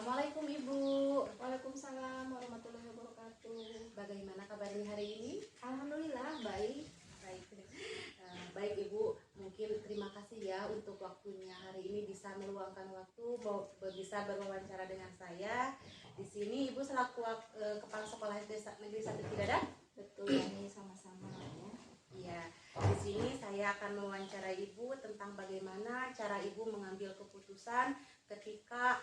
Assalamualaikum Ibu. Waalaikumsalam warahmatullahi wabarakatuh. Bagaimana kabarnya hari ini? Alhamdulillah baik. Baik. Baik Ibu, mungkin terima kasih ya untuk waktunya hari ini bisa meluangkan waktu bisa berwawancara dengan saya. Di sini Ibu selaku Kepala Sekolah SD Negeri 1 Cidadak. Betul, ini sama-sama ya. Iya, di sini saya akan mewawancarai Ibu tentang bagaimana cara Ibu mengambil keputusan ketika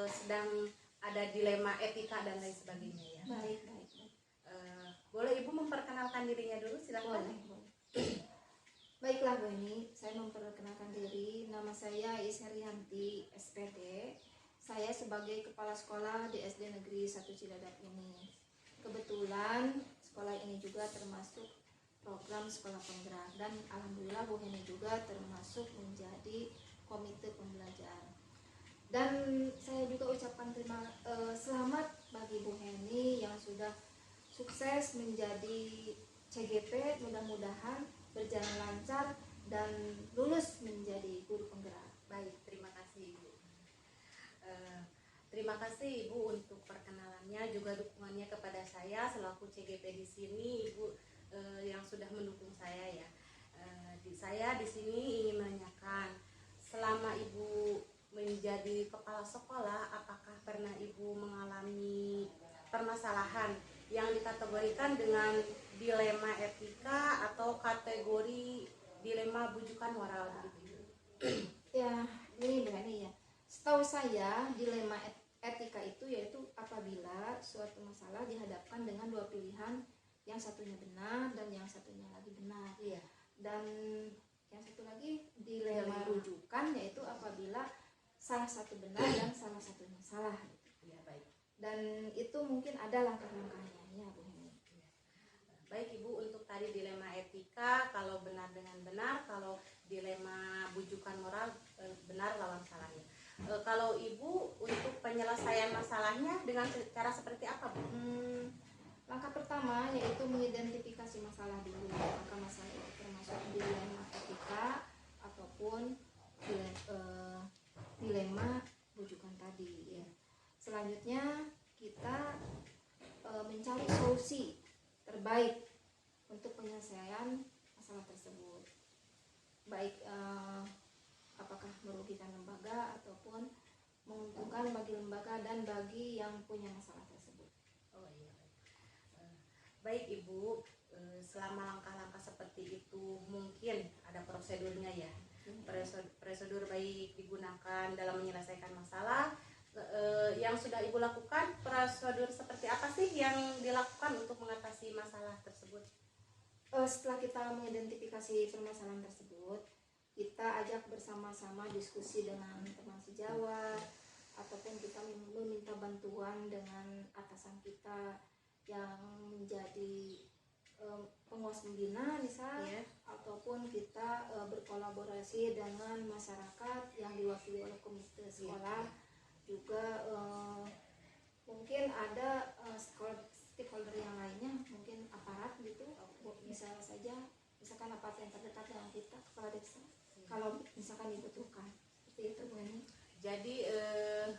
sedang ada dilema etika dan lain sebagainya ya. Baik. Boleh Ibu memperkenalkan dirinya dulu, silakan. Boleh. Baiklah Bu Eni, saya memperkenalkan diri. Nama saya Iserianti SPD. Saya sebagai kepala sekolah di SD Negeri 1 Cidadak ini. Kebetulan sekolah ini juga termasuk program sekolah penggerak dan alhamdulillah Bu Heni juga termasuk menjadi komite pembelajaran. Dan saya juga ucapkan selamat bagi Bu Heni yang sudah sukses menjadi CGP, mudah-mudahan berjalan lancar dan lulus menjadi guru penggerak. Baik, terima kasih Ibu. Terima kasih Ibu untuk perkenalannya, juga dukungannya kepada saya selaku CGP di sini, Ibu yang sudah mendukung saya ya. Saya di sini ingin menanyakan, selama Ibu menjadi kepala sekolah, apakah pernah Ibu mengalami permasalahan yang dikategorikan dengan dilema etika atau kategori dilema bujukan moral begitu? Ya, ini begini ya. Setahu saya dilema etika itu yaitu apabila suatu masalah dihadapkan dengan dua pilihan, yang satunya benar dan yang satunya lagi benar. Iya. Dan yang satu lagi dilema rujukan yaitu apabila salah satu benar dan salah satunya salah. Iya, baik. Dan itu mungkin ada langkah-langkahnya ya Bu Heni. Baik Ibu, untuk tadi dilema etika kalau benar dengan benar, kalau dilema bujukan moral benar lawan salahnya. Kalau Ibu untuk penyelesaian masalahnya dengan cara seperti apa Bu? Langkah pertama yaitu mengidentifikasi masalah dulu. Maka masalah itu termasuk dilema etika ataupun dilema rujukan tadi ya. Selanjutnya kita mencari solusi terbaik untuk penyelesaian masalah tersebut. Baik apakah merugikan lembaga ataupun menguntungkan bagi lembaga dan bagi yang punya masalah tersebut. Oh iya. Baik Ibu, selama langkah-langkah seperti itu mungkin ada prosedurnya ya. Prosedur baik digunakan dalam menyelesaikan masalah. Yang sudah Ibu lakukan, prosedur seperti apa sih yang dilakukan untuk mengatasi masalah tersebut? Setelah kita mengidentifikasi permasalahan tersebut, kita ajak bersama-sama diskusi dengan teman sejawat ataupun kita meminta bantuan dengan atasan kita yang menjadi penguas pembina misal Yeah. ataupun kita berkolaborasi dengan masyarakat yang diwakili oleh komite sekolah. Juga mungkin ada stakeholder yang lainnya, mungkin aparat gitu. Misalnya saja, misalkan aparat yang terdekat dengan kita, kepala desa, kalau misalkan dibutuhkan. Seperti itu Bu Eni. Jadi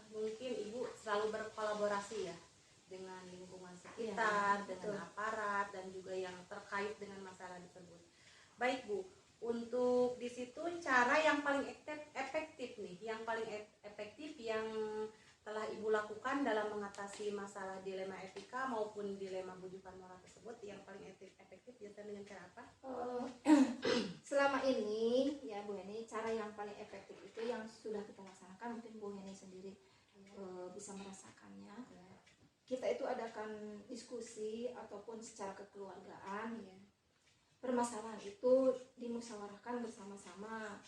mungkin Ibu selalu berkolaborasi ya dengan lingkungan sekitar, dengan aparat dan juga yang terkait dengan masalah tersebut. Baik Bu, untuk di situ cara yang paling efektif nih, yang paling efektif yang telah Ibu lakukan dalam mengatasi masalah dilema etika maupun dilema bujukan moral tersebut, yang paling efektif biasanya dengan cara apa? Selama ini ya Bu Heni, cara yang paling efektif itu yang sudah kita laksanakan, mungkin Bu Heni sendiri bisa merasakannya. Kita itu adakan diskusi ataupun secara kekeluargaan ya. Permasalahan itu dimusyawarahkan bersama-sama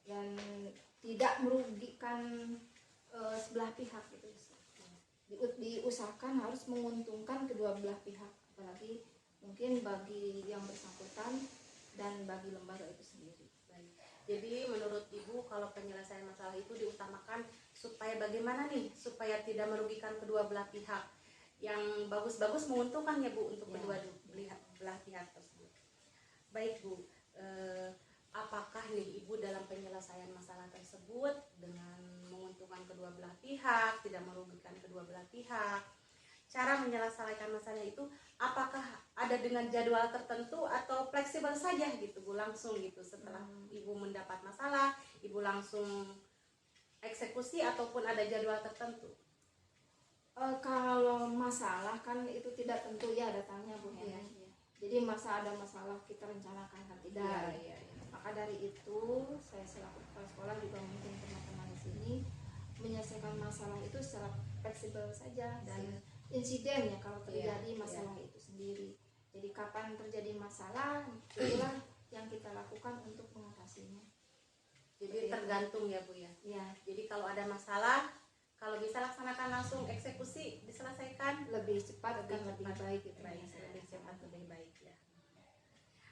dan tidak merugikan sebelah pihak gitu. Diusahakan harus menguntungkan kedua belah pihak, apalagi mungkin bagi yang bersangkutan dan bagi lembaga itu sendiri. Jadi menurut Ibu kalau penyelesaian masalah itu diutamakan supaya bagaimana nih supaya tidak merugikan kedua belah pihak, yang bagus-bagus menguntungkan ya Bu untuk kedua belah pihak tersebut. Baik Bu, apakah nih Ibu dalam penyelesaian masalah tersebut dengan menguntungkan kedua belah pihak, tidak merugikan kedua belah pihak. Cara menyelesaikan masalah itu apakah ada dengan jadwal tertentu atau fleksibel saja gitu Bu, langsung gitu setelah Ibu mendapat masalah, Ibu langsung eksekusi ataupun ada jadwal tertentu? Kalau masalah kan itu tidak tentu ya datangnya Bu Heni. Iya. Jadi ada masalah kita rencanakan kan tidak. Iya. Maka dari itu saya selaku kepala sekolah juga mungkin teman-teman di sini menyelesaikan masalah itu secara fleksibel saja dan insiden ya kalau terjadi masalah itu sendiri. Jadi kapan terjadi masalah itulah yang kita lakukan untuk mengatasinya. Jadi tergantung ya Bu ya. Ya, Jadi kalau ada masalah, kalau bisa laksanakan langsung eksekusi, diselesaikan lebih cepat dan lebih baik gitu. baik, lebih cepat lebih baik ya.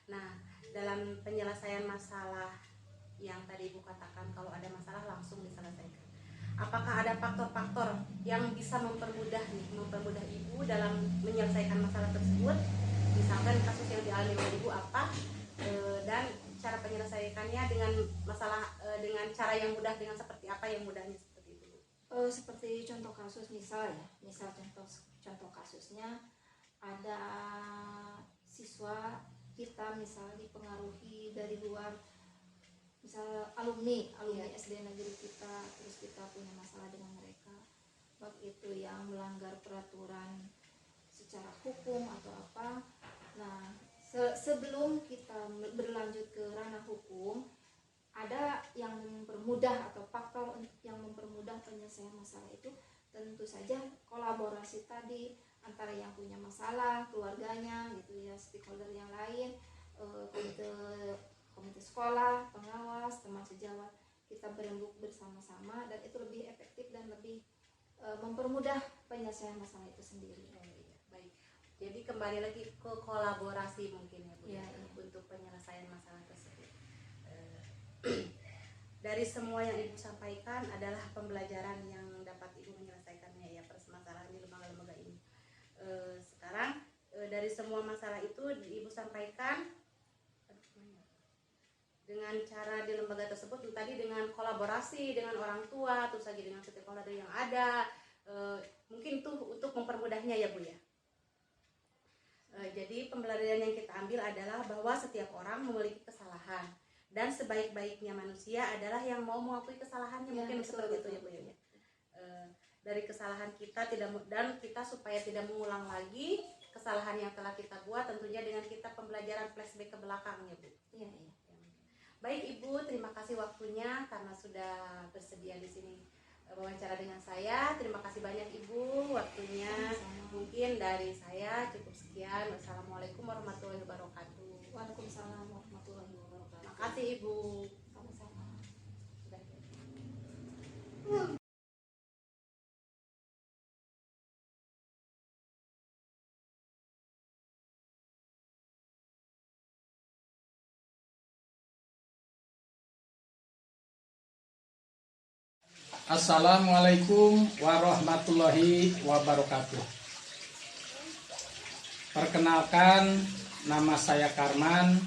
Nah, dalam penyelesaian masalah yang tadi Ibu katakan kalau ada masalah langsung diselesaikan. Apakah ada faktor-faktor yang bisa mempermudah Ibu dalam menyelesaikan masalah tersebut? Misalkan kasus yang dialami oleh Ibu apa? Dan cara penyelesaiannya dengan masalah dengan cara yang mudah, dengan seperti apa yang mudahnya seperti itu? Seperti contoh kasus misal contoh kasusnya ada siswa kita misal dipengaruhi dari luar, misal alumni SD negeri kita, terus kita punya masalah dengan mereka, baik itu yang melanggar peraturan secara hukum atau apa. Nah, sebelum kita berlanjut ke ranah hukum, ada yang mempermudah atau faktor yang mempermudah penyelesaian masalah itu tentu saja kolaborasi tadi antara yang punya masalah, keluarganya gitu ya, stakeholder yang lain, komite sekolah, pengawas, teman sejawat, kita berembuk bersama-sama dan itu lebih efektif dan lebih mempermudah penyelesaian masalah itu sendiri. Baik. Jadi kembali lagi ke kolaborasi mungkin ya Bu Ya. untuk penyelesaian masalah tersebut. Dari semua yang Ibu sampaikan adalah pembelajaran yang dapat Ibu menyelesaikannya ya permasalahan di lembaga-lembaga ini. Sekarang dari semua masalah itu Ibu sampaikan dengan cara di lembaga tersebut tadi dengan kolaborasi dengan orang tua, terus lagi dengan stakeholder yang ada, mungkin itu untuk mempermudahnya ya Bu ya. Jadi pembelajaran yang kita ambil adalah bahwa setiap orang memiliki kesalahan dan sebaik-baiknya manusia adalah yang mau mengakui kesalahannya ya, mungkin seperti itu ya Bu ya. Dari kesalahan kita dan kita supaya tidak mengulang lagi kesalahan yang telah kita buat, tentunya dengan kita pembelajaran flashback ke belakang ya Bu. Iya. Baik Ibu, terima kasih waktunya karena sudah bersedia di sini wawancara dengan saya. Terima kasih banyak Ibu waktunya. Mungkin dari saya cukup sekian. Wassalamualaikum warahmatullahi wabarakatuh. Waalaikumsalam warahmatullahi wabarakatuh. Terima kasih Ibu. Sama-sama. Assalamualaikum warahmatullahi wabarakatuh. Perkenalkan, nama saya Karman.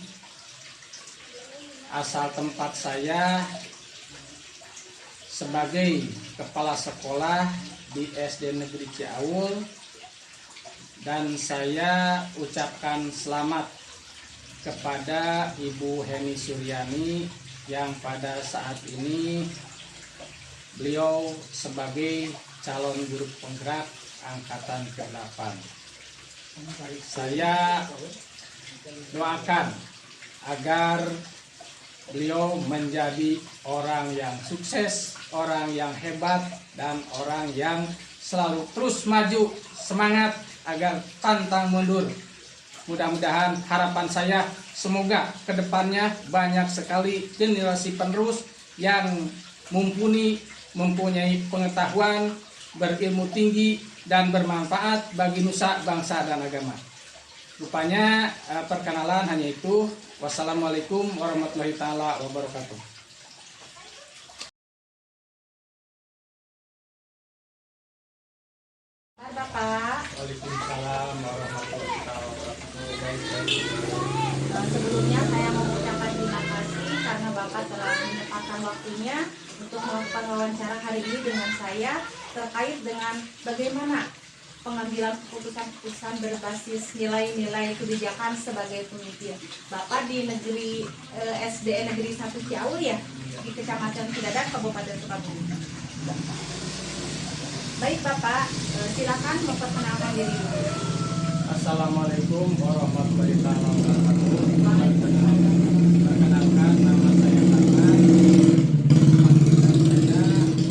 Asal tempat saya sebagai kepala sekolah di SD Negeri Ciaul, dan saya ucapkan selamat kepada Ibu Heni Suryani yang pada saat ini beliau sebagai calon guru penggerak angkatan ke-8. Saya doakan agar beliau menjadi orang yang sukses, orang yang hebat, dan orang yang selalu terus maju, semangat agar pantang mundur. Mudah-mudahan harapan saya semoga kedepannya banyak sekali generasi penerus yang mempunyai pengetahuan, berilmu tinggi, dan bermanfaat bagi nusa, bangsa, dan agama. Rupanya perkenalan hanya itu. Wassalamualaikum warahmatullahi taala wabarakatuh. Hai Bapak. Waalaikumsalam warahmatullahi taala wabarakatuh. Sebelumnya saya mau mengucapkan terima kasih karena Bapak telah menyempatkan waktunya untuk melakukan wawancara hari ini dengan saya terkait dengan bagaimana pengambilan keputusan-keputusan berbasis nilai-nilai kebijakan sebagai pemimpin. Bapak di SDN Negeri 1 Ciaul ya, di Kecamatan Cidadak, Kabupaten Sukabumi. Baik Bapak, silakan memperkenalkan diri dulu. Assalamualaikum warahmatullahi wabarakatuh. Perkenalkan, nama saya Rahman. Saya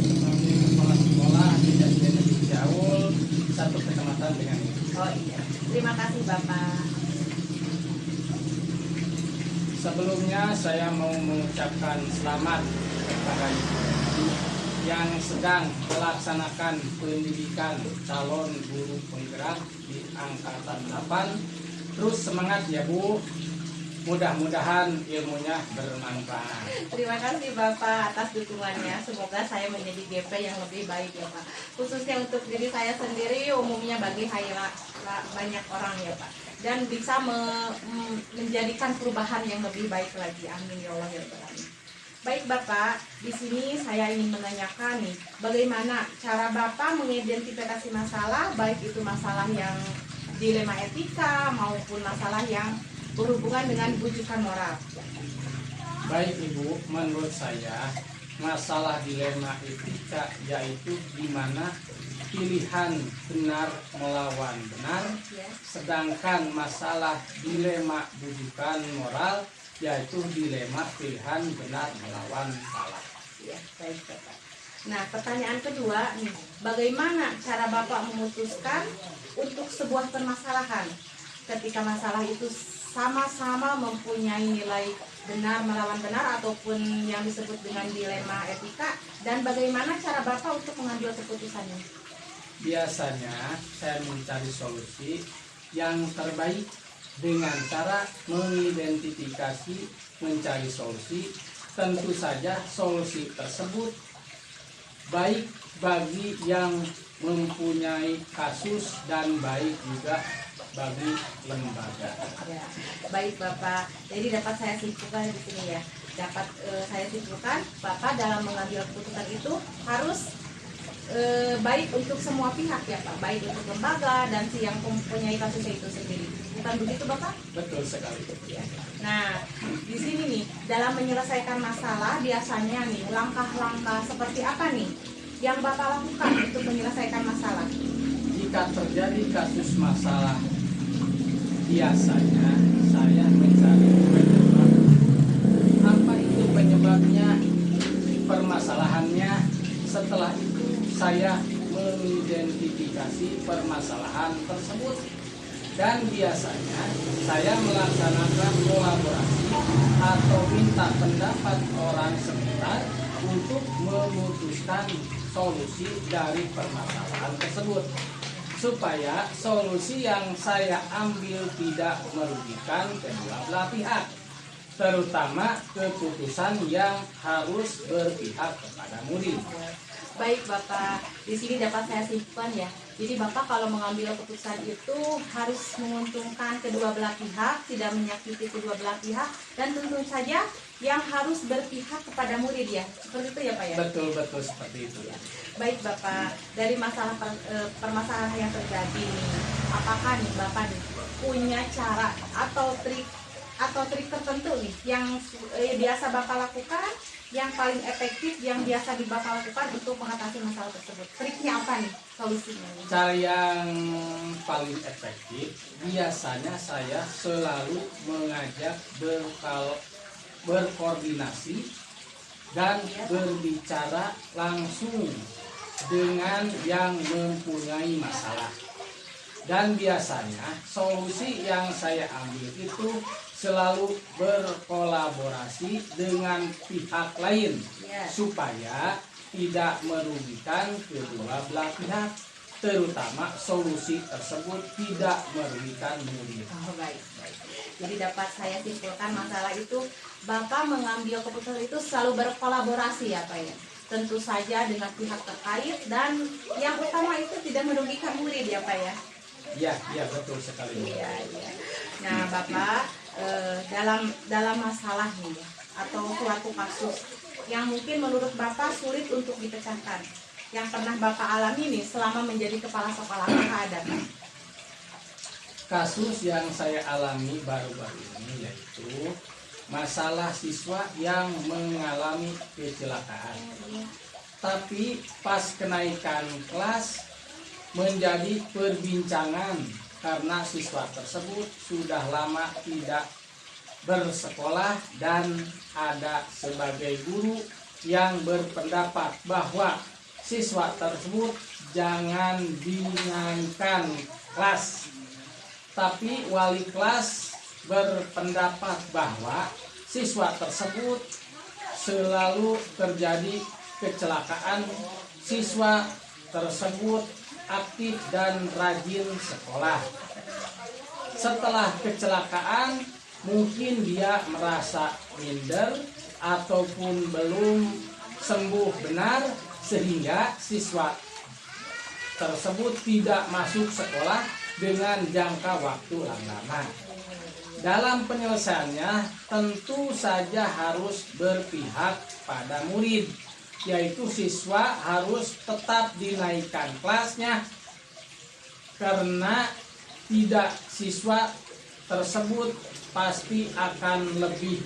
sebagai kepala sekolah di SD Negeri Ciaul, satu kecamatan dengan ini. Oh iya, terima kasih Bapak. Sebelumnya saya mau mengucapkan selamat kepada ibu yang sedang melaksanakan pendidikan calon guru penggerak di angkatan 8. Terus semangat ya Bu, mudah-mudahan ilmunya bermanfaat. Terima kasih Bapak atas dukungannya. Semoga saya menjadi GP yang lebih baik ya Pak. Khususnya untuk diri saya sendiri, umumnya bagi banyak orang ya Pak. Dan bisa menjadikan perubahan yang lebih baik lagi. Amin ya Allah ya Rabbal Alamin. Baik Bapak, di sini saya ingin menanyakan nih, bagaimana cara Bapak mengidentifikasi masalah, baik itu masalah yang dilema etika maupun masalah yang berhubungan dengan bujukan moral. Baik Ibu, menurut saya masalah dilema etika yaitu di mana pilihan benar melawan benar, Ya. sedangkan masalah dilema bujukan moral yaitu dilema pilihan benar melawan salah. Ya, baik Bapak. Nah, pertanyaan kedua nih, bagaimana cara Bapak memutuskan untuk sebuah permasalahan ketika masalah itu sama-sama mempunyai nilai benar melawan benar ataupun yang disebut dengan dilema etika, dan bagaimana cara Bapak untuk mengambil keputusannya? Biasanya saya mencari solusi yang terbaik dengan cara mengidentifikasi, mencari solusi. Tentu saja solusi tersebut baik bagi yang mempunyai kasus dan baik juga bagi lembaga. Ya, baik Bapak. Jadi dapat saya simpulkan di sini ya. Dapat saya simpulkan, Bapak dalam mengambil keputusan itu harus baik untuk semua pihak ya Pak, baik untuk lembaga dan si yang mempunyai kasusnya itu sendiri. Bukan begitu Bapak? Betul sekali. Ya. Nah, di sini nih dalam menyelesaikan masalah biasanya nih langkah-langkah seperti apa nih yang Bapak lakukan untuk menyelesaikan masalah? Jika terjadi kasus masalah, biasanya saya mencari penyebab. Apa itu penyebabnya, permasalahannya. Setelah itu saya mengidentifikasi permasalahan tersebut. Dan biasanya saya melaksanakan kolaborasi atau minta pendapat orang sekitar untuk memutuskan solusi dari permasalahan tersebut, supaya solusi yang saya ambil tidak merugikan kedua belah pihak, terutama keputusan yang harus berpihak kepada murid. Baik Bapak, di sini dapat saya simpulkan ya. Jadi Bapak kalau mengambil keputusan itu harus menguntungkan kedua belah pihak, tidak menyakiti kedua belah pihak, dan tentu saja yang harus berpihak kepada murid ya. Seperti itu ya Pak ya? Betul seperti itu ya. Baik Bapak, dari masalah permasalahan yang terjadi nih, apakah nih Bapak nih punya cara atau trik tertentu nih yang biasa Bapak lakukan, yang paling efektif yang biasa Bapak lakukan untuk mengatasi masalah tersebut? Triknya apa nih, solusinya? Cara yang paling efektif biasanya saya selalu mengajak berkoordinasi dan berbicara langsung dengan yang mempunyai masalah. Dan biasanya solusi yang saya ambil itu selalu berkolaborasi dengan pihak lain, supaya tidak merugikan kedua belah pihak, terutama solusi tersebut tidak merugikan murid. Oh, baik. Jadi dapat saya simpulkan masalah itu Bapak mengambil keputusan itu selalu berkolaborasi ya Pak ya. Tentu saja dengan pihak terkait, dan yang utama itu tidak merugikan murid ya Pak ya. Iya betul sekali. Iya. Nah Bapak, dalam masalah nih, atau suatu kasus yang mungkin menurut Bapak sulit untuk dipecahkan, yang pernah Bapak alami nih selama menjadi kepala sekolah? Apakah ada, Pak? Kasus yang saya alami baru-baru ini yaitu masalah siswa yang mengalami kecelakaan. Tapi pas kenaikan kelas menjadi perbincangan karena siswa tersebut sudah lama tidak bersekolah dan ada sebagai guru yang berpendapat bahwa siswa tersebut jangan dinaikkan kelas. Tapi wali kelas berpendapat bahwa siswa tersebut selalu terjadi kecelakaan. Siswa tersebut aktif dan rajin sekolah. Setelah kecelakaan, mungkin dia merasa minder ataupun belum sembuh benar sehingga siswa tersebut tidak masuk sekolah dengan jangka waktu yang lama. Dalam penyelesaiannya tentu saja harus berpihak pada murid, yaitu siswa harus tetap dinaikkan kelasnya, karena tidak siswa tersebut pasti akan lebih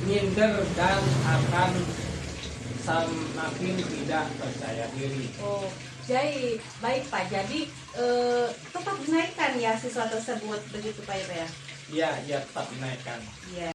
minder dan akan semakin tidak percaya diri. Oh, jadi baik Pak. Jadi tetap dinaikkan ya siswa tersebut begitu Pak ya? Ya tetap dinaikkan. Ya.